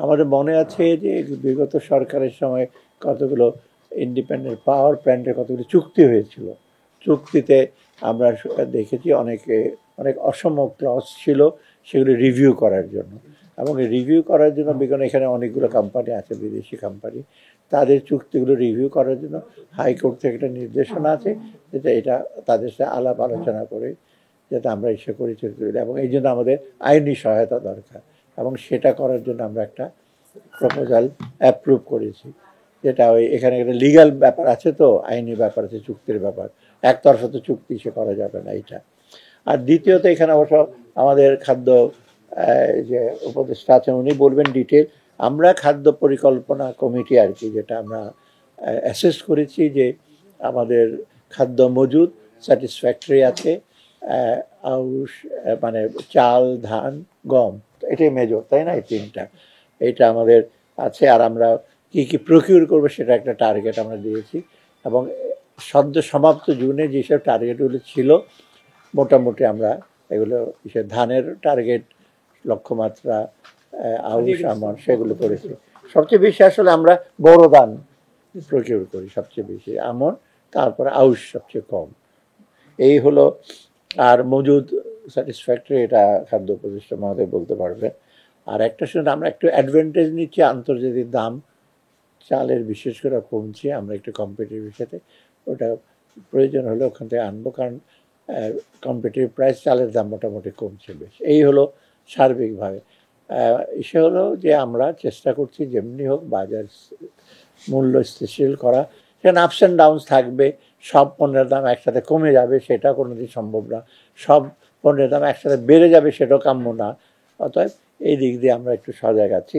আমাদের মনে আছে যে বিগত সরকারের সময় কতগুলো ইন্ডিপেন্ডেন্ট পাওয়ার প্ল্যান্টের কতগুলো চুক্তি হয়েছিল। চুক্তিতে আমরা দেখেছি অনেক অসম ক্লজ ছিল সেগুলো রিভিউ করার জন্য, এবং রিভিউ করার জন্য বিগত এখানে অনেকগুলো কোম্পানি আছে, বিদেশি কোম্পানি, তাদের চুক্তিগুলো রিভিউ করার জন্য হাইকোর্ট থেকে একটা নির্দেশনা আছে, যেটা এটা তাদের সাথে আলাপ আলোচনা করে যাতে আমরা এসে পরিচয় করি, এবং এই জন্য আমাদের আইনি সহায়তা দরকার, এবং সেটা করার জন্য আমরা একটা প্রপোজাল অ্যাপ্রুভ করেছি। যেটা ওই এখানে একটা লিগ্যাল ব্যাপার আছে, তো আইনি ব্যাপার আছে, চুক্তির ব্যাপার, একতরফা তো চুক্তি সে করা যাবে না এটা। আর দ্বিতীয়ত এখানে অবশ্য আমাদের খাদ্য যে উপদেষ্টা আছেন উনি বলবেন ডিটেল। আমরা খাদ্য পরিকল্পনা কমিটি আর কি, যেটা আমরা অ্যাসেস করেছি যে আমাদের খাদ্য মজুদ স্যাটিসফ্যাক্টরি আছে, আউশ মানে চাল, ধান, গম, এটাই মেজর, তাই না? এই তিনটা এটা আমাদের আছে। আর আমরা কি কি প্রকিউর করবো সেটা একটা টার্গেট আমরা দিয়েছি, এবং সদ্য সমাপ্ত জুনে যেসব টার্গেটগুলো ছিল মোটামুটি আমরা এগুলো ধানের টার্গেট, লক্ষ্যমাত্রা, আউশ, আমন সেগুলো করেছি। সবচেয়ে বেশি আসলে আমরা বড় ধান প্রকিউর করি, সবচেয়ে বেশি আমন, তারপরে আউশ সবচেয়ে কম, এই হলো। আর মজুদ স্যাটিসফ্যাক্টরি, এটা খাদ্য উপদেষ্টা মহোদয় বলতে পারবেন। আর একটা শুনে আমরা একটু অ্যাডভান্টেজ নিচ্ছি, আন্তর্জাতিক দাম চালের বিশেষ করে কমছে, আমরা একটু কম্পিটিটিভ সাথে ওটা প্রয়োজন হলে ওখান থেকে আনবো, কারণ কম্পিটিটিভ প্রাইস চালের দাম মোটামুটি কমছে বেশ। এই হলো সার্বিকভাবে। ইসে হলো যে আমরা চেষ্টা করছি যেমনি হোক বাজার মূল্য স্থিতিশীল করা। সেখানে আপস অ্যান্ড ডাউনস থাকবে, সব পণ্যের দাম একসাথে কমে যাবে সেটা কোনোদিন সম্ভব না, সব পণ্যের দাম একসাথে বেড়ে যাবে সেটাও কাম্য না। অতএব এই দিক দিয়ে আমরা একটু সজাগ আছি।